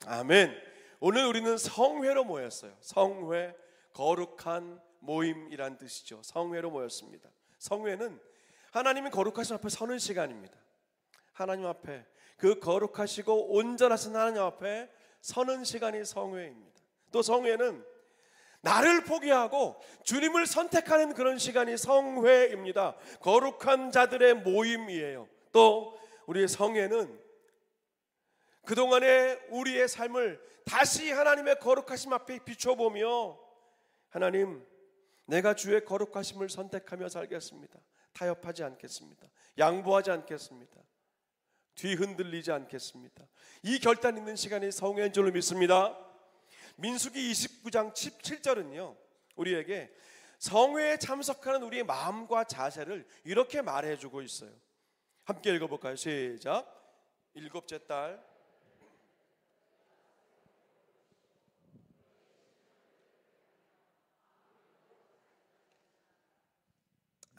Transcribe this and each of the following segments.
아멘. 오늘 우리는 성회로 모였어요. 성회, 거룩한 모임이란 뜻이죠. 성회로 모였습니다. 성회는 하나님이 거룩하신 앞에 서는 시간입니다. 하나님 앞에, 그 거룩하시고 온전하신 하나님 앞에 서는 시간이 성회입니다. 또 성회는 나를 포기하고 주님을 선택하는 그런 시간이 성회입니다. 거룩한 자들의 모임이에요. 또 우리의 성회는 그동안의 우리의 삶을 다시 하나님의 거룩하심 앞에 비춰보며, 하나님, 내가 주의 거룩하심을 선택하며 살겠습니다. 타협하지 않겠습니다. 양보하지 않겠습니다. 뒤흔들리지 않겠습니다. 이 결단 있는 시간이 성회인 줄로 믿습니다. 민수기 29장 17절은요 우리에게 성회에 참석하는 우리의 마음과 자세를 이렇게 말해주고 있어요. 함께 읽어볼까요? 시작. 일곱째 달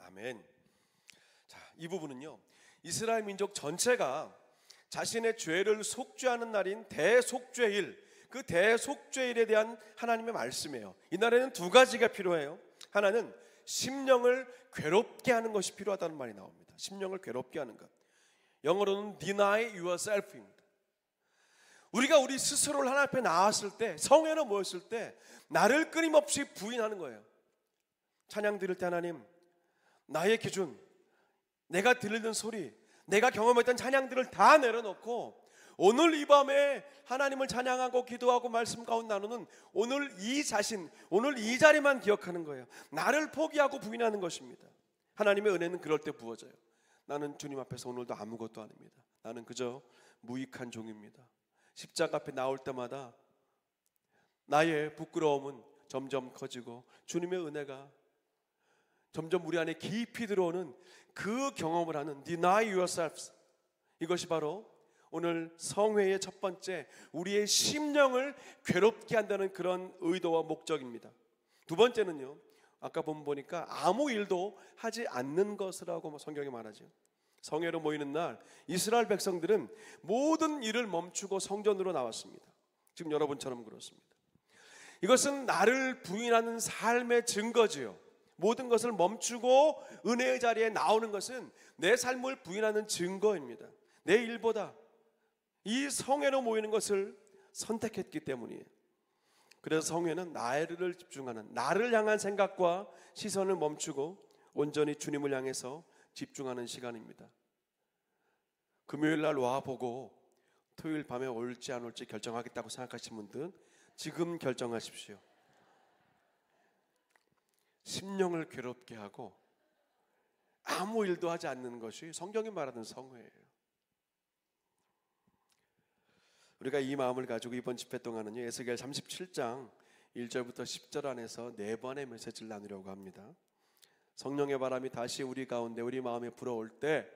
아멘. 자, 이 부분은요 이스라엘 민족 전체가 자신의 죄를 속죄하는 날인 대속죄일, 그 대속죄일에 대한 하나님의 말씀이에요. 이날에는 두 가지가 필요해요. 하나는 심령을 괴롭게 하는 것이 필요하다는 말이 나옵니다. 심령을 괴롭게 하는 것, 영어로는 deny yourself입니다. 우리가 우리 스스로를 하나님 앞에 나왔을 때, 성회로 모였을 때 나를 끊임없이 부인하는 거예요. 찬양 드릴 때 하나님, 나의 기준, 내가 들리는 소리, 내가 경험했던 찬양들을 다 내려놓고 오늘 이 밤에 하나님을 찬양하고 기도하고 말씀 가운데 나누는 오늘 이 자신, 오늘 이 자리만 기억하는 거예요. 나를 포기하고 부인하는 것입니다. 하나님의 은혜는 그럴 때 부어져요. 나는 주님 앞에서 오늘도 아무것도 아닙니다. 나는 그저 무익한 종입니다. 십자가 앞에 나올 때마다 나의 부끄러움은 점점 커지고 주님의 은혜가 점점 우리 안에 깊이 들어오는 그 경험을 하는 deny yourselves, 이것이 바로 오늘 성회의 첫 번째, 우리의 심령을 괴롭게 한다는 그런 의도와 목적입니다. 두 번째는요, 아까 보니까 아무 일도 하지 않는 것이라고 성경이 말하죠. 성회로 모이는 날 이스라엘 백성들은 모든 일을 멈추고 성전으로 나왔습니다. 지금 여러분처럼 그렇습니다. 이것은 나를 부인하는 삶의 증거지요. 모든 것을 멈추고 은혜의 자리에 나오는 것은 내 삶을 부인하는 증거입니다. 내 일보다 이 성회로 모이는 것을 선택했기 때문이에요. 그래서 성회는 나를 집중하는, 나를 향한 생각과 시선을 멈추고 온전히 주님을 향해서 집중하는 시간입니다. 금요일 날 와보고 토요일 밤에 올지 안 올지 결정하겠다고 생각하시는 분들은 지금 결정하십시오. 심령을 괴롭게 하고 아무 일도 하지 않는 것이 성경이 말하는 성회예요. 우리가 이 마음을 가지고 이번 집회 동안은요, 에스겔 37장 1절부터 10절 안에서 4번의 메시지를 나누려고 합니다. 성령의 바람이 다시 우리 가운데, 우리 마음에 불어올 때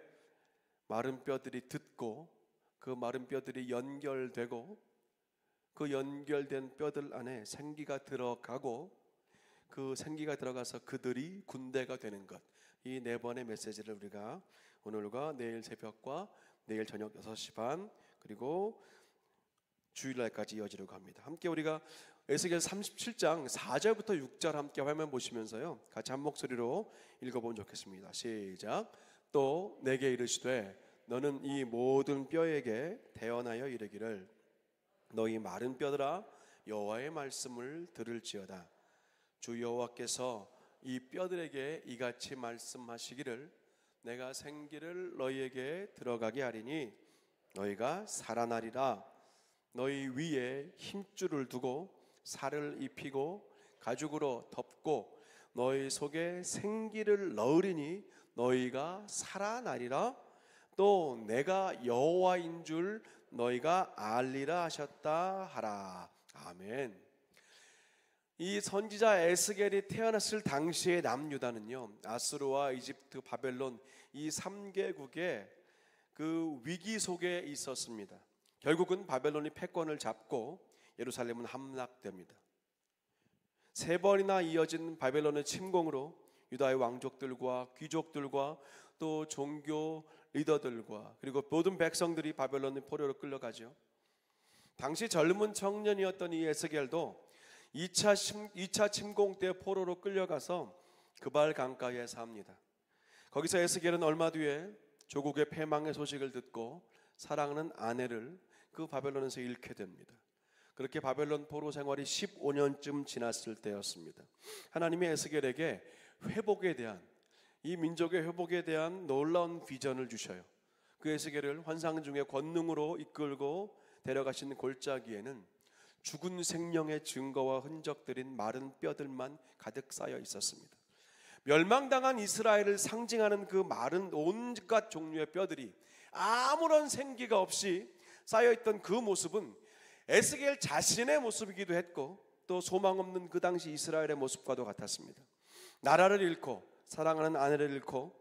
마른 뼈들이 듣고 그 마른 뼈들이 연결되고 그 연결된 뼈들 안에 생기가 들어가고 그 생기가 들어가서 그들이 군대가 되는 것, 이 4번의 메시지를 우리가 오늘과 내일 새벽과 내일 저녁 6시 반 그리고 주일날까지 이어지려고 합니다. 함께 우리가 에스겔 37장 4절부터 6절 함께 화면 보시면서요 같이 한 목소리로 읽어보면 좋겠습니다. 시작. 또 내게 이르시되 너는 이 모든 뼈에게 대언하여 이르기를 너희 마른 뼈들아 여호와의 말씀을 들을지어다. 주 여호와께서 이 뼈들에게 이같이 말씀하시기를 내가 생기를 너희에게 들어가게 하리니 너희가 살아나리라. 너희 위에 힘줄을 두고 살을 입히고 가죽으로 덮고 너희 속에 생기를 넣으리니 너희가 살아나리라. 또 내가 여호와인 줄 너희가 알리라 하셨다 하라. 아멘. 이 선지자 에스겔이 태어났을 당시의 남유다는요 아수르와 이집트, 바벨론 이 3개국의 그 위기 속에 있었습니다. 결국은 바벨론이 패권을 잡고 예루살렘은 함락됩니다. 3번이나 이어진 바벨론의 침공으로 유다의 왕족들과 귀족들과 또 종교 리더들과 그리고 모든 백성들이 바벨론의 포로로 끌려가죠. 당시 젊은 청년이었던 이 에스겔도 2차 침공 때 포로로 끌려가서 그발 강가에 삽니다. 거기서 에스겔은 얼마 뒤에 조국의 패망의 소식을 듣고 사랑하는 아내를 그 바벨론에서 잃게 됩니다. 그렇게 바벨론 포로 생활이 15년쯤 지났을 때였습니다. 하나님이 에스겔에게 회복에 대한, 이 민족의 회복에 대한 놀라운 비전을 주셔요. 그 에스겔을 환상 중에 권능으로 이끌고 데려가신 골짜기에는 죽은 생명의 증거와 흔적들인 마른 뼈들만 가득 쌓여 있었습니다. 멸망당한 이스라엘을 상징하는 그 마른 온갖 종류의 뼈들이 아무런 생기가 없이 쌓여있던 그 모습은 에스겔 자신의 모습이기도 했고, 또 소망 없는 그 당시 이스라엘의 모습과도 같았습니다. 나라를 잃고 사랑하는 아내를 잃고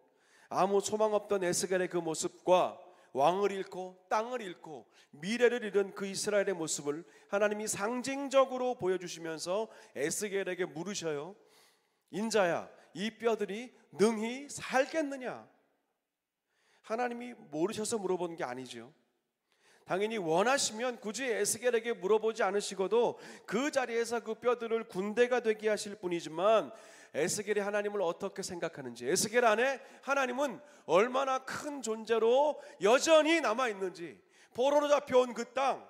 아무 소망 없던 에스겔의 그 모습과 왕을 잃고 땅을 잃고 미래를 잃은 그 이스라엘의 모습을 하나님이 상징적으로 보여주시면서 에스겔에게 물으셔요. 인자야, 이 뼈들이 능히 살겠느냐? 하나님이 모르셔서 물어보는 게 아니죠. 당연히 원하시면 굳이 에스겔에게 물어보지 않으시고도 그 자리에서 그 뼈들을 군대가 되게 하실 뿐이지만, 에스겔이 하나님을 어떻게 생각하는지, 에스겔 안에 하나님은 얼마나 큰 존재로 여전히 남아있는지, 포로로 잡혀온 그 땅,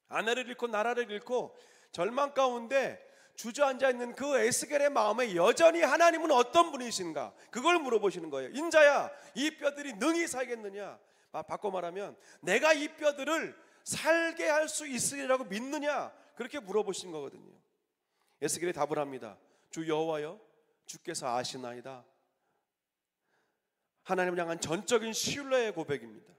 아내를 잃고 나라를 잃고 절망 가운데 주저앉아 있는 그 에스겔의 마음에 여전히 하나님은 어떤 분이신가, 그걸 물어보시는 거예요. 인자야, 이 뼈들이 능히 살겠느냐? 바꿔 말하면 내가 이 뼈들을 살게 할 수 있으리라고 믿느냐? 그렇게 물어보신 거거든요. 에스겔이 답을 합니다. 주 여호와여, 주께서 아시나이다. 하나님을 향한 전적인 신뢰의 고백입니다.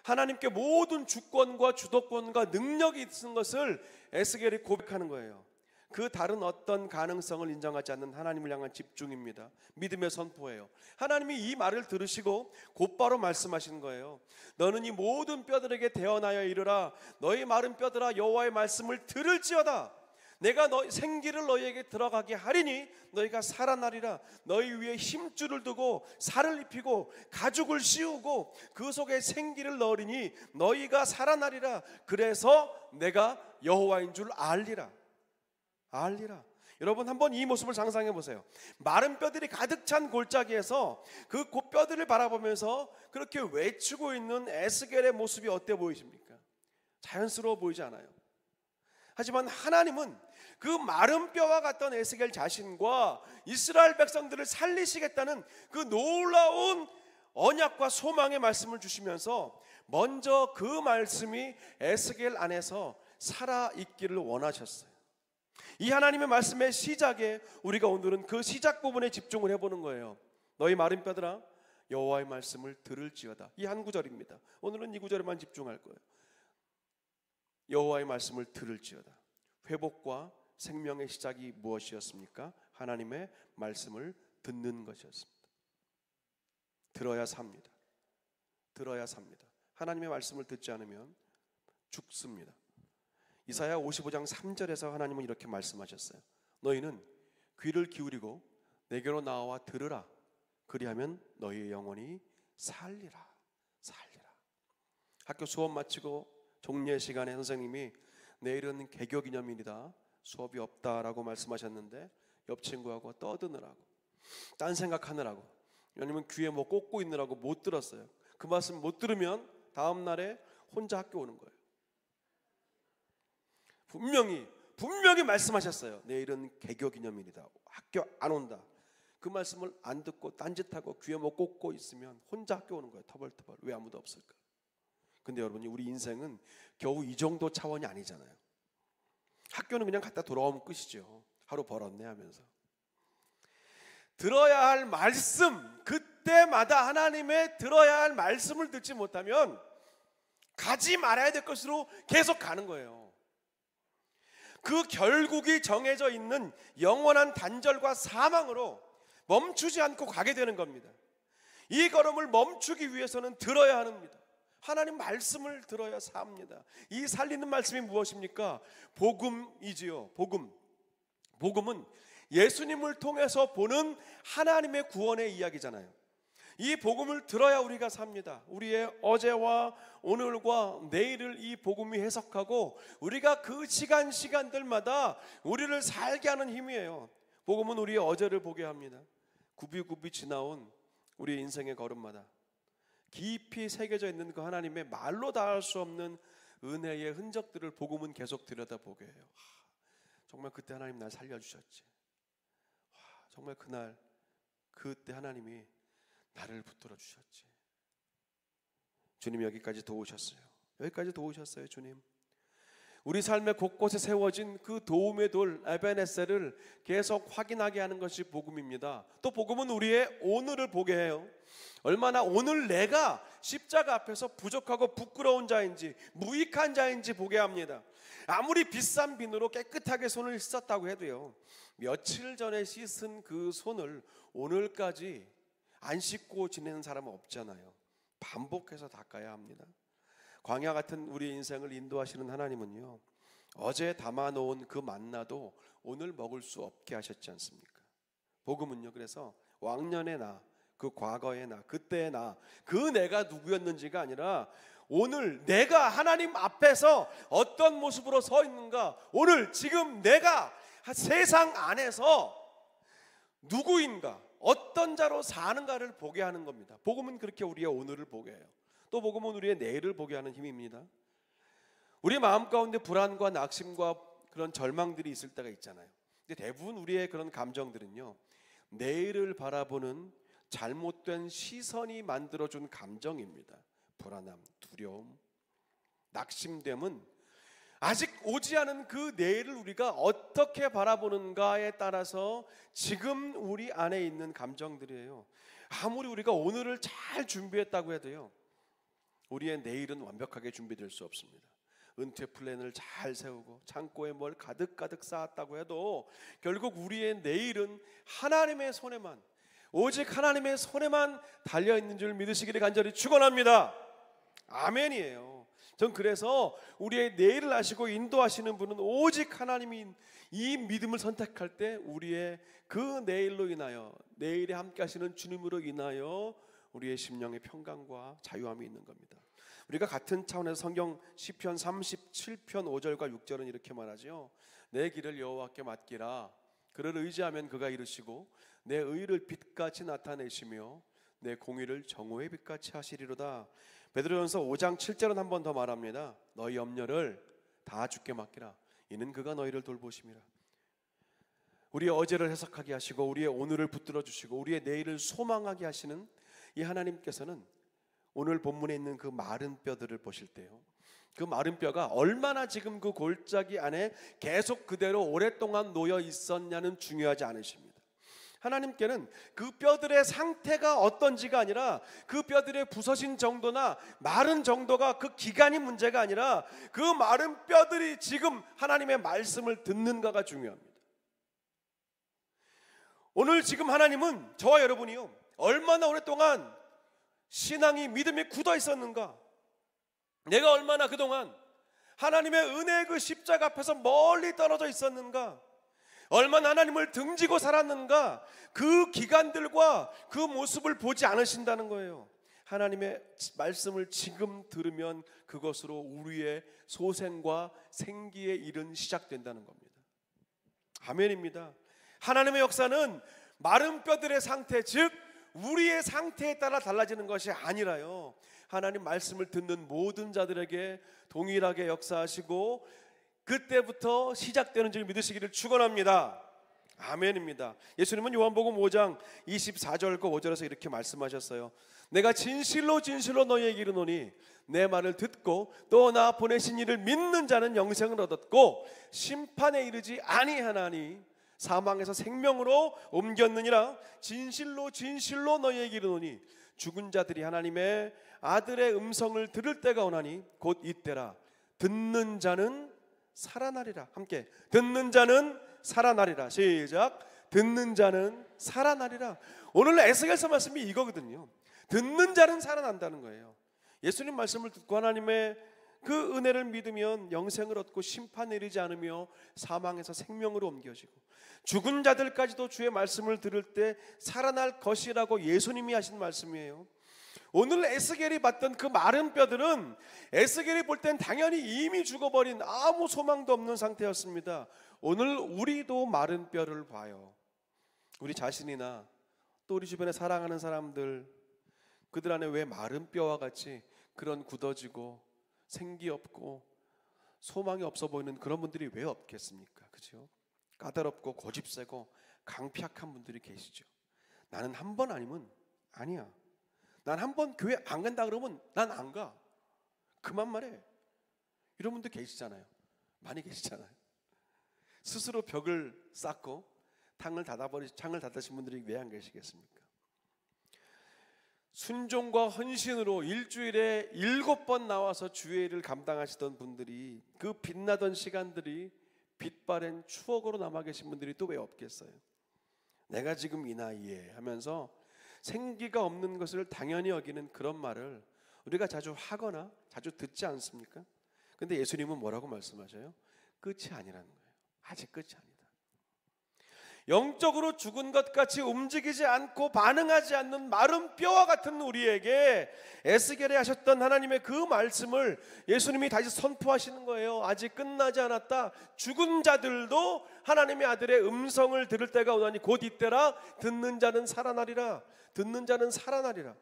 하나님께 모든 주권과 주도권과 능력이 있는 것을 에스겔이 고백하는 거예요. 그 다른 어떤 가능성을 인정하지 않는 하나님을 향한 집중입니다. 믿음의 선포예요. 하나님이 이 말을 들으시고 곧바로 말씀하시는 거예요. 너는 이 모든 뼈들에게 대언하여 이르라. 너희 마른 뼈들아, 여호와의 말씀을 들을지어다. 내가 생기를 너희에게 들어가게 하리니 너희가 살아나리라. 너희 위에 힘줄을 두고 살을 입히고 가죽을 씌우고 그 속에 생기를 넣으리니 너희가 살아나리라. 그래서 내가 여호와인 줄 알리라. 여러분, 한번 이 모습을 상상해 보세요. 마른 뼈들이 가득 찬 골짜기에서 그 뼈들을 바라보면서 그렇게 외치고 있는 에스겔의 모습이 어때 보이십니까? 자연스러워 보이지 않아요. 하지만 하나님은 그 마른 뼈와 같던 에스겔 자신과 이스라엘 백성들을 살리시겠다는 그 놀라운 언약과 소망의 말씀을 주시면서 먼저 그 말씀이 에스겔 안에서 살아있기를 원하셨어요. 이 하나님의 말씀의 시작에 우리가 오늘은 그 시작 부분에 집중을 해보는 거예요. 너희 마른 뼈들아, 여호와의 말씀을 들을지어다. 이 한 구절입니다. 오늘은 이 구절에만 집중할 거예요. 여호와의 말씀을 들을지어다. 회복과 생명의 시작이 무엇이었습니까? 하나님의 말씀을 듣는 것이었습니다. 들어야 삽니다. 하나님의 말씀을 듣지 않으면 죽습니다. 이사야 55장 3절에서 하나님은 이렇게 말씀하셨어요. 너희는 귀를 기울이고 내게로 나와 들으라. 그리하면 너희의 영혼이 살리라. 학교 수업 마치고 종례 시간에 선생님이 내일은 개교기념일이다, 수업이 없다라고 말씀하셨는데 옆 친구하고 떠드느라고, 딴 생각하느라고, 왜냐면 귀에 뭐 꽂고 있느라고 못 들었어요. 그 말씀 못 들으면 다음 날에 혼자 학교 오는 거예요. 분명히 말씀하셨어요. 내일은 개교기념일이다, 학교 안 온다. 그 말씀을 안 듣고 딴짓하고 귀에 뭐 꽂고 있으면 혼자 학교 오는 거예요. 터벌터벌. 왜 아무도 없을까? 근데 여러분이, 우리 인생은 겨우 이 정도 차원이 아니잖아요. 학교는 그냥 갔다 돌아오면 끝이죠. 하루 벌었네 하면서. 들어야 할 말씀, 그때마다 하나님의 들어야 할 말씀을 듣지 못하면 가지 말아야 될 것으로 계속 가는 거예요. 그 결국이 정해져 있는 영원한 단절과 사망으로 멈추지 않고 가게 되는 겁니다. 이 걸음을 멈추기 위해서는 들어야 합니다. 하나님 말씀을 들어야 삽니다. 이 살리는 말씀이 무엇입니까? 복음이지요. 복음은 예수님을 통해서 보는 하나님의 구원의 이야기잖아요. 이 복음을 들어야 우리가 삽니다. 우리의 어제와 오늘과 내일을 이 복음이 해석하고 우리가 그 시간들마다 우리를 살게 하는 힘이에요. 복음은 우리의 어제를 보게 합니다. 굽이굽이 지나온 우리의 인생의 걸음마다 깊이 새겨져 있는 그 하나님의 말로 닿을 수 없는 은혜의 흔적들을 복음은 계속 들여다보게 해요. 정말 그때 하나님 날 살려주셨지. 정말 그때 하나님이 나를 붙들어 주셨지. 주님 여기까지 도우셨어요. 여기까지 도우셨어요, 주님. 우리 삶의 곳곳에 세워진 그 도움의 돌 에베네셀을 계속 확인하게 하는 것이 복음입니다. 또 복음은 우리의 오늘을 보게 해요. 얼마나 오늘 내가 십자가 앞에서 부족하고 부끄러운 자인지 무익한 자인지 보게 합니다. 아무리 비싼 비누로 깨끗하게 손을 씻었다고 해도요, 며칠 전에 씻은 그 손을 오늘까지 안 씻고 지내는 사람은 없잖아요. 반복해서 닦아야 합니다. 광야 같은 우리 인생을 인도하시는 하나님은요, 어제 담아놓은 그 만나도 오늘 먹을 수 없게 하셨지 않습니까? 복음은요, 그래서 왕년의 나, 그 과거의 나, 그때의 나, 그 내가 누구였는지가 아니라 오늘 내가 하나님 앞에서 어떤 모습으로 서 있는가, 오늘 지금 내가 세상 안에서 누구인가, 어떤 자로 사는가를 보게 하는 겁니다. 복음은 그렇게 우리의 오늘을 보게 해요. 또 복음은 우리의 내일을 보게 하는 힘입니다. 우리 마음 가운데 불안과 낙심과 그런 절망들이 있을 때가 있잖아요. 근데 대부분 우리의 그런 감정들은요, 내일을 바라보는 잘못된 시선이 만들어준 감정입니다. 불안함, 두려움, 낙심됨은 아직 오지 않은 그 내일을 우리가 어떻게 바라보는가에 따라서 지금 우리 안에 있는 감정들이에요. 아무리 우리가 오늘을 잘 준비했다고 해도요, 우리의 내일은 완벽하게 준비될 수 없습니다. 은퇴 플랜을 잘 세우고 창고에 뭘 가득가득 쌓았다고 해도 결국 우리의 내일은 하나님의 손에만, 오직 하나님의 손에만 달려있는 줄 믿으시기를 간절히 축원합니다. 아멘이에요. 전 그래서 우리의 내일을 아시고 인도하시는 분은 오직 하나님인 이 믿음을 선택할 때 우리의 그 내일로 인하여, 내일에 함께 하시는 주님으로 인하여 우리의 심령의 평강과 자유함이 있는 겁니다. 우리가 같은 차원에서 성경 시편 37편 5절과 6절은 이렇게 말하죠. 내 길을 여호와께 맡기라. 그를 의지하면 그가 이루시고 내 의를 빛같이 나타내시며 내 공의를 정오의 빛같이 하시리로다. 베드로전서 5장 7절은 한 번 더 말합니다. 너희 염려를 다 주께 맡기라. 이는 그가 너희를 돌보심이라. 우리의 어제를 해석하게 하시고 우리의 오늘을 붙들어 주시고 우리의 내일을 소망하게 하시는 이 하나님께서는 오늘 본문에 있는 그 마른 뼈들을 보실 때요, 그 마른 뼈가 얼마나 지금 그 골짜기 안에 계속 그대로 오랫동안 놓여 있었냐는 중요하지 않으십니다. 하나님께는 그 뼈들의 상태가 어떤지가 아니라 그 뼈들의 부서진 정도나 마른 정도가 그 기간이 문제가 아니라 그 마른 뼈들이 지금 하나님의 말씀을 듣는가가 중요합니다. 오늘 지금 하나님은 저와 여러분이요, 얼마나 오랫동안 신앙이, 믿음이 굳어 있었는가, 내가 얼마나 그동안 하나님의 은혜의 그 십자가 앞에서 멀리 떨어져 있었는가, 얼마나 하나님을 등지고 살았는가, 그 기간들과 그 모습을 보지 않으신다는 거예요. 하나님의 말씀을 지금 들으면 그것으로 우리의 소생과 생기의 일은 시작된다는 겁니다. 아멘입니다. 하나님의 역사는 마른 뼈들의 상태, 즉 우리의 상태에 따라 달라지는 것이 아니라요, 하나님 말씀을 듣는 모든 자들에게 동일하게 역사하시고 그때부터 시작되는 줄 믿으시기를 축원합니다. 아멘입니다. 예수님은 요한복음 5장 24절과 5절에서 이렇게 말씀하셨어요. 내가 진실로 진실로 너희에게 이르노니 내 말을 듣고 또 나 보내신 이를 믿는 자는 영생을 얻었고 심판에 이르지 아니하나니 사망에서 생명으로 옮겼느니라. 진실로 진실로 너희에게 이르노니 죽은 자들이 하나님의 아들의 음성을 들을 때가 오나니 곧 이때라. 듣는 자는 살아나리라. 함께 듣는 자는 살아나리라. 시작. 듣는 자는 살아나리라. 오늘 에스겔서 말씀이 이거거든요. 듣는 자는 살아난다는 거예요. 예수님 말씀을 듣고 하나님의 그 은혜를 믿으면 영생을 얻고 심판에 이르지 않으며 사망에서 생명으로 옮겨지고 죽은 자들까지도 주의 말씀을 들을 때 살아날 것이라고 예수님이 하신 말씀이에요. 오늘 에스겔이 봤던 그 마른 뼈들은 에스겔이 볼 땐 당연히 이미 죽어버린 아무 소망도 없는 상태였습니다. 오늘 우리도 마른 뼈를 봐요. 우리 자신이나 또 우리 주변에 사랑하는 사람들, 그들 안에 왜 마른 뼈와 같이 그런 굳어지고 생기 없고 소망이 없어 보이는 그런 분들이 왜 없겠습니까? 그죠? 까다롭고 고집세고 강팍한 분들이 계시죠. 나는 한 번 아니면 아니야. 난 한 번 교회 안 간다 그러면 난 안 가. 그만 말해. 이런 분들 계시잖아요. 많이 계시잖아요. 스스로 벽을 쌓고 창을 닫으신 분들이 왜 안 계시겠습니까? 순종과 헌신으로 일주일에 7번 나와서 주의 일을 감당하시던 분들이, 그 빛나던 시간들이 빛바랜 추억으로 남아 계신 분들이 또 왜 없겠어요? 내가 지금 이 나이에 하면서 생기가 없는 것을 당연히 여기는 그런 말을 우리가 자주 하거나 자주 듣지 않습니까? 근데 예수님은 뭐라고 말씀하셔요? 끝이 아니라는 거예요. 아직 끝이 아니다. 영적으로 죽은 것 같이 움직이지 않고 반응하지 않는 마른 뼈와 같은 우리에게 에스겔에 하셨던 하나님의 그 말씀을 예수님이 다시 선포하시는 거예요. 아직 끝나지 않았다. 죽은 자들도 하나님의 아들의 음성을 들을 때가 오나니 곧 이때라. 듣는 자는 살아나리라. 듣는 자는 살아나리라.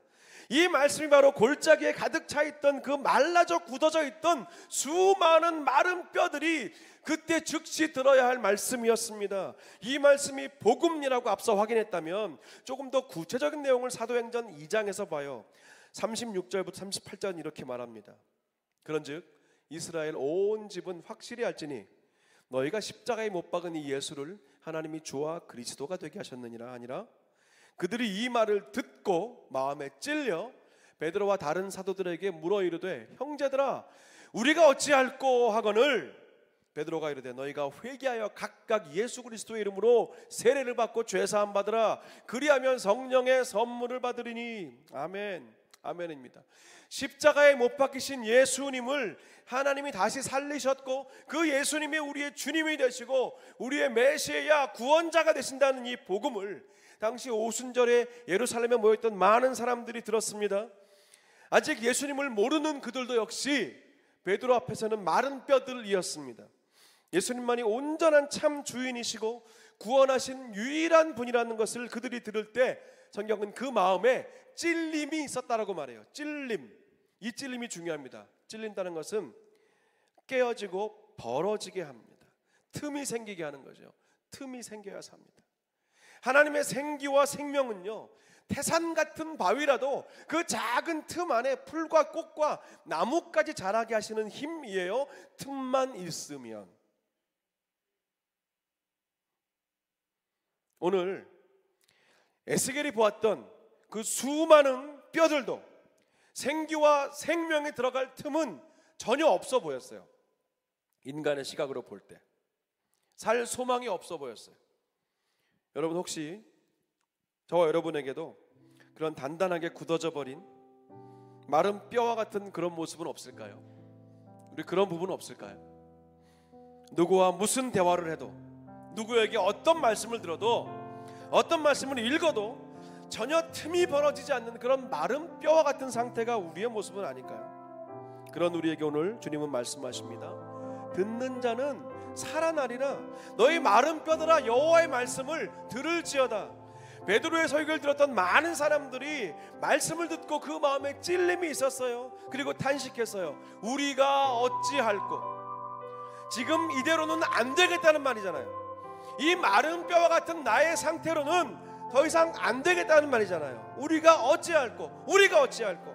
이 말씀이 바로 골짜기에 가득 차 있던 그 말라져 굳어져 있던 수많은 마른 뼈들이 그때 즉시 들어야 할 말씀이었습니다. 이 말씀이 복음이라고 앞서 확인했다면 조금 더 구체적인 내용을 사도행전 2장에서 봐요. 36절부터 38절 이렇게 말합니다. 그런즉 이스라엘 온 집은 확실히 알지니 너희가 십자가에 못 박은 이 예수를 하나님이 주와 그리스도가 되게 하셨느니라 하니라. 그들이 이 말을 듣고 마음에 찔려 베드로와 다른 사도들에게 물어 이르되 형제들아 우리가 어찌할꼬 하거늘 베드로가 이르되 너희가 회개하여 각각 예수 그리스도의 이름으로 세례를 받고 죄사함 받으라. 그리하면 성령의 선물을 받으리니. 아멘. 아멘입니다. 십자가에 못 박히신 예수님을 하나님이 다시 살리셨고 그 예수님이 우리의 주님이 되시고 우리의 메시아 구원자가 되신다는 이 복음을 당시 오순절에 예루살렘에 모였던 많은 사람들이 들었습니다. 아직 예수님을 모르는 그들도 역시 베드로 앞에서는 마른 뼈들이었습니다. 예수님만이 온전한 참 주인이시고 구원하신 유일한 분이라는 것을 그들이 들을 때 성경은 그 마음에 찔림이 있었다라고 말해요. 찔림. 이 찔림이 중요합니다. 찔린다는 것은 깨어지고 벌어지게 합니다. 틈이 생기게 하는 거죠. 틈이 생겨야 삽니다. 하나님의 생기와 생명은요, 태산 같은 바위라도 그 작은 틈 안에 풀과 꽃과 나무까지 자라게 하시는 힘이에요. 틈만 있으면. 오늘 에스겔이 보았던 그 수많은 뼈들도 생기와 생명이 들어갈 틈은 전혀 없어 보였어요. 인간의 시각으로 볼 때 살 소망이 없어 보였어요. 여러분 혹시 저와 여러분에게도 그런 단단하게 굳어져 버린 마른 뼈와 같은 그런 모습은 없을까요? 우리 그런 부분은 없을까요? 누구와 무슨 대화를 해도, 누구에게 어떤 말씀을 들어도, 어떤 말씀을 읽어도 전혀 틈이 벌어지지 않는 그런 마른 뼈와 같은 상태가 우리의 모습은 아닐까요? 그런 우리에게 오늘 주님은 말씀하십니다. 듣는 자는 살아나리라. 너희 마른 뼈들아 여호와의 말씀을 들을지어다. 베드로의 설교를 들었던 많은 사람들이 말씀을 듣고 그 마음에 찔림이 있었어요. 그리고 탄식했어요. 우리가 어찌할꼬. 지금 이대로는 안 되겠다는 말이잖아요. 이 마른 뼈와 같은 나의 상태로는 더 이상 안 되겠다는 말이잖아요. 우리가 어찌할꼬. 우리가 어찌할꼬.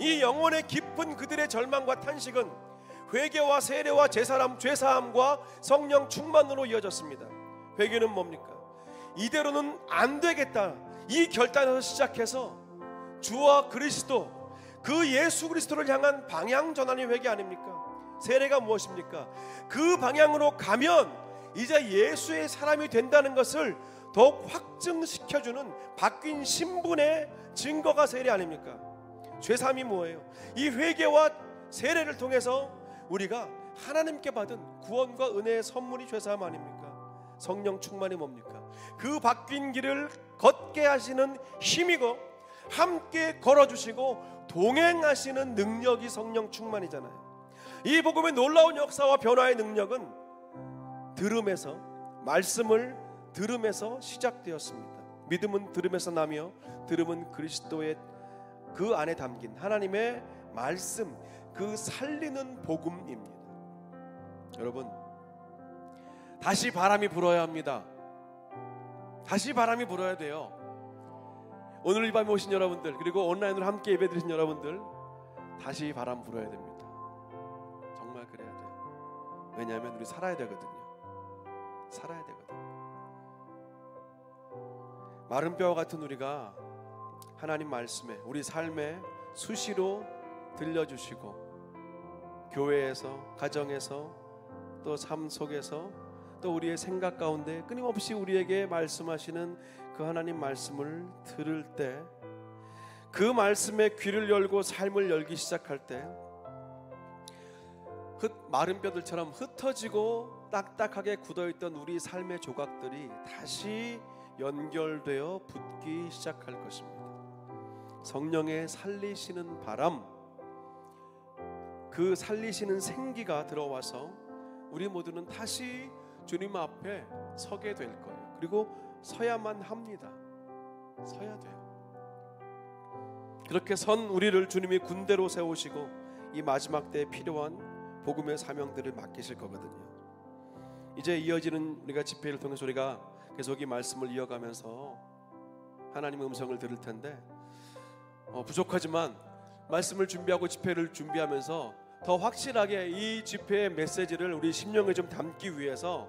이 영혼의 깊은 그들의 절망과 탄식은 회개와 세례와 죄사함과 성령 충만으로 이어졌습니다. 회개는 뭡니까? 이대로는 안 되겠다. 이 결단에서 시작해서 주와 그리스도, 그 예수 그리스도를 향한 방향 전환이 회개 아닙니까? 세례가 무엇입니까? 그 방향으로 가면 이제 예수의 사람이 된다는 것을 더욱 확증시켜주는 바뀐 신분의 증거가 세례 아닙니까? 죄사함이 뭐예요? 이 회개와 세례를 통해서 우리가 하나님께 받은 구원과 은혜의 선물이 죄사함 아닙니까? 성령 충만이 뭡니까? 그 바뀐 길을 걷게 하시는 힘이고 함께 걸어주시고 동행하시는 능력이 성령 충만이잖아요. 이 복음의 놀라운 역사와 변화의 능력은 들음에서, 말씀을 들음에서 시작되었습니다. 믿음은 들음에서 나며 들음은 그리스도의 그 안에 담긴 하나님의 말씀, 그 살리는 복음입니다. 여러분, 다시 바람이 불어야 합니다. 다시 바람이 불어야 돼요. 오늘 이 밤에 오신 여러분들, 그리고 온라인으로 함께 예배드리신 여러분들, 다시 바람 불어야 됩니다. 정말 그래야 돼요. 왜냐하면 우리 살아야 되거든요. 살아야 되거든요. 마른 뼈와 같은 우리가 하나님 말씀에, 우리 삶에 수시로 들려주시고, 교회에서, 가정에서, 또 삶 속에서, 또 우리의 생각 가운데 끊임없이 우리에게 말씀하시는 그 하나님 말씀을 들을 때, 그 말씀에 귀를 열고 삶을 열기 시작할 때, 마른 뼈들처럼 흩어지고 딱딱하게 굳어있던 우리 삶의 조각들이 다시 연결되어 붙기 시작할 것입니다. 성령의 살리시는 바람, 그 살리시는 생기가 들어와서 우리 모두는 다시 주님 앞에 서게 될 거예요. 그리고 서야만 합니다. 서야 돼요. 그렇게 선 우리를 주님이 군대로 세우시고 이 마지막 때에 필요한 복음의 사명들을 맡기실 거거든요. 이제 이어지는 우리가 집회를 통해서 우리가 계속 이 말씀을 이어가면서 하나님의 음성을 들을 텐데, 부족하지만 말씀을 준비하고 집회를 준비하면서 더 확실하게 이 집회의 메시지를 우리 심령에 좀 담기 위해서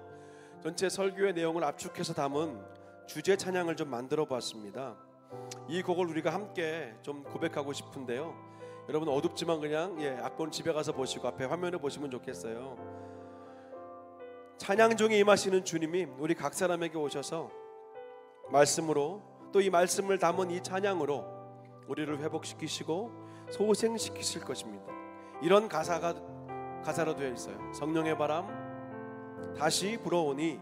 전체 설교의 내용을 압축해서 담은 주제 찬양을 좀 만들어 봤습니다. 이 곡을 우리가 함께 좀 고백하고 싶은데요. 여러분 어둡지만 그냥 악본 집에 가서 보시고 앞에 화면에 보시면 좋겠어요. 찬양 중에 임하시는 주님이 우리 각 사람에게 오셔서 말씀으로, 또 이 말씀을 담은 이 찬양으로 우리를 회복시키시고 소생시키실 것입니다. 이런 가사로 되어 있어요. 성령의 바람 다시 불어오니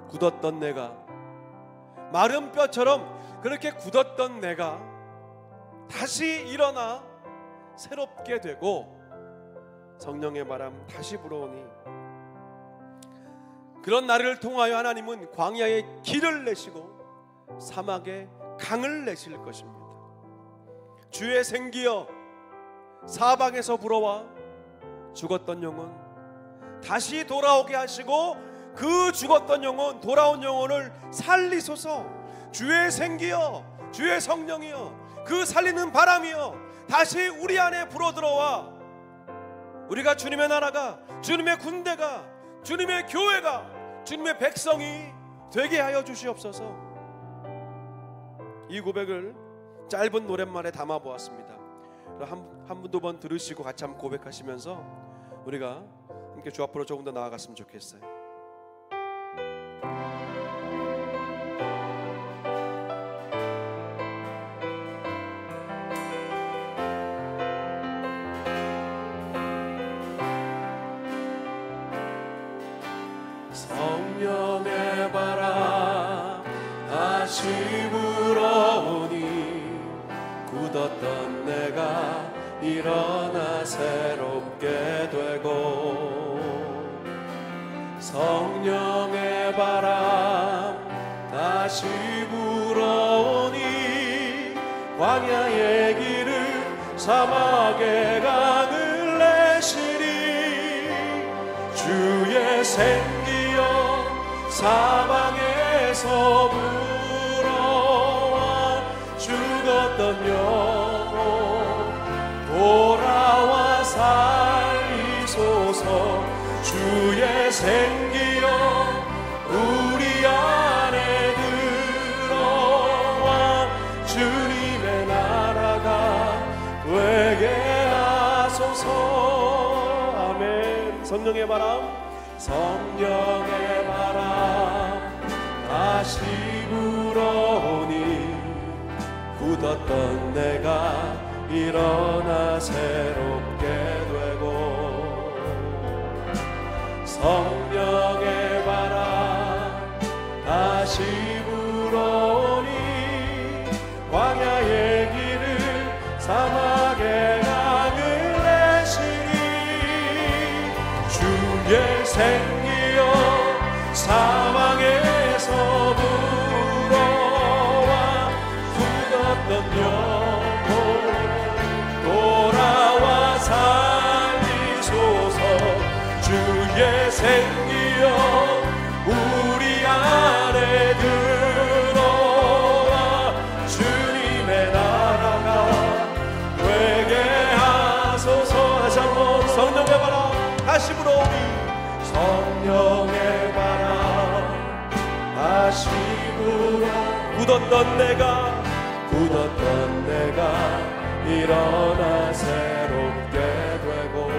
굳었던 내가, 마른 뼈처럼 그렇게 굳었던 내가 다시 일어나 새롭게 되고, 성령의 바람 다시 불어오니, 그런 나를 통하여 하나님은 광야에 길을 내시고 사막에 강을 내실 것입니다. 주의 생기여 사방에서 불어와 죽었던 영혼 다시 돌아오게 하시고, 그 죽었던 영혼, 돌아온 영혼을 살리소서. 주의 생기여, 주의 성령이여, 그 살리는 바람이여 다시 우리 안에 불어들어와 우리가 주님의 나라가, 주님의 군대가, 주님의 교회가, 주님의 백성이 되게 하여 주시옵소서. 이 고백을 짧은 노랫말에 담아 보았습니다. 한 분 두 번 들으시고 같이 한번 고백하시면서 우리가 함께 주 앞으로 조금 더 나아갔으면 좋겠어요. 성령의 바람 다시 불어오니 굳었던 내가 일어나 새롭게 되고, 성령의 바람 다시 불어오니 광야의 길을 사막의 강을 내시리. 주의 생기여 사방에서 불어와 죽었던 영혼 돌아와 살리소서. 주의 생기여 우리 안에 들어와 주님의 나라가 되게 하소서. 아멘. 성령의 바람, 성령의 바람 다시 불어오니 굳었던 내가 일어나 새롭게 되고, 성령의 바람 다시 불어오니 광야의 길을 사막의 강을 내시니 주의 생기여 사망에서 불어와 굳었던 영혼 돌아와 살리소서. 주의 생기여 우리 안에 들어와 주님의 나라가 되게 하소서. 다시 한번 성령의 바람 다시 불어오니 성령의 바람 다시 불어 굳었던 내가 일어나 새롭게 되고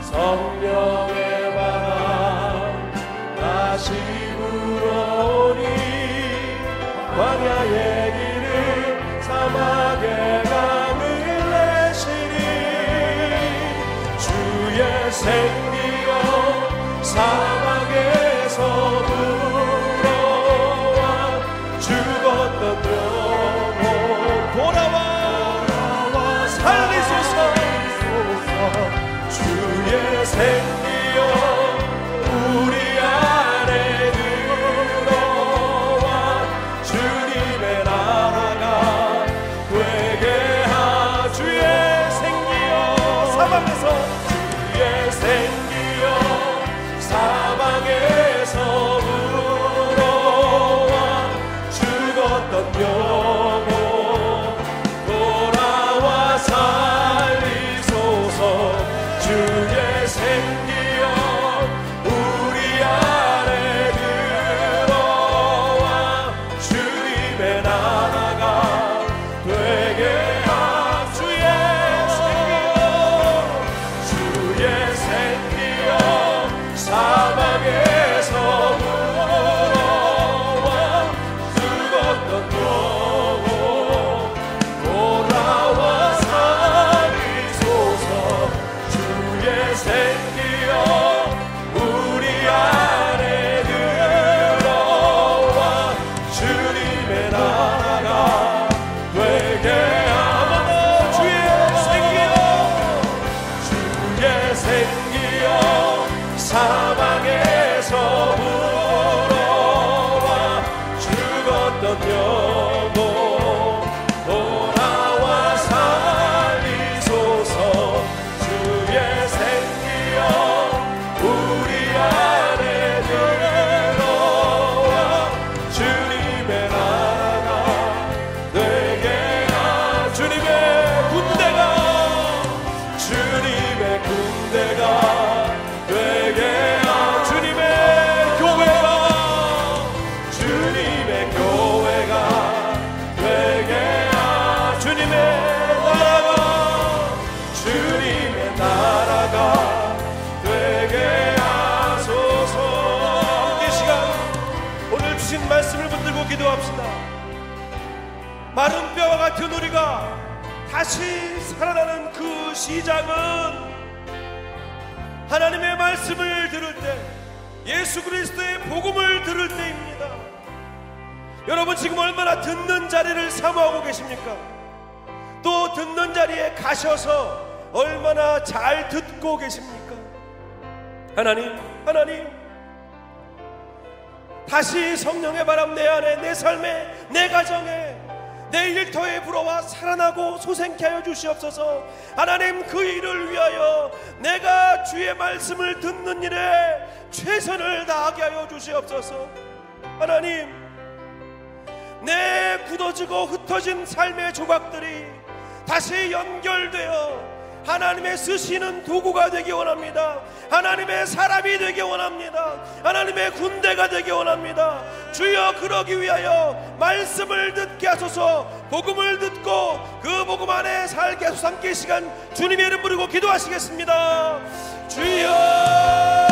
성령의 바람 다시 불어오니 광야의 길을 사막의 강을 내시니 주의 생기여 사막에서 불어와 죽었던 영혼 돌아와 살리소서. 주의 생기여 우리 안에 들어와 주님의 나라가 되게 주의 생기여 사방에서 주의 생기여 사방에서 불어와 죽었던 영혼 돌아와 살리소서. 주의 생기여 우리 안에 들어와 주님의 나라가 되게 주의 생기여 사방에서 불어와 죽었던 영혼 돌아와 살리소서. 주의 생기여 우리 안에 들어와 주님의 나라가 되게 하소서. 주의 생기여 사방에서 불어와 죽었던 영혼 돌아와 살리소서. 주의 생기여 우리 안에 들어와 주님의 나라가 되게 주님의 군대가 되게 주님의 교회가 되게 주님의 나라가 되게 하소서. 이 시간 오늘 주신 말씀을 붙들고 기도합시다. 마른 뼈와 같은 우리가 다시 살아나는 그 시작은 하나님의 말씀을 들을 때, 예수 그리스도의 복음을 들을 때입니다. 여러분 지금 얼마나 듣는 자리를 사모하고 계십니까? 또 듣는 자리에 가셔서 얼마나 잘 듣고 계십니까? 하나님 다시 성령의 바람 내 안에, 내 삶에, 내 가정에, 내 일터에 불어와 살아나고 소생케 하여 주시옵소서. 하나님 그 일을 위하여 내가 주의 말씀을 듣는 일에 최선을 다하게 하여 주시옵소서. 하나님 내 굳어지고 흩어진 삶의 조각들이 다시 연결되어 하나님의 쓰시는 도구가 되기 원합니다. 하나님의 사람이 되기 원합니다. 하나님의 군대가 되기 원합니다. 주여 그러기 위하여 말씀을 듣게 하소서. 복음을 듣고 그 복음 안에 살게 하소서. 함께 이 시간 주님의 이름 부르고 기도하시겠습니다. 주여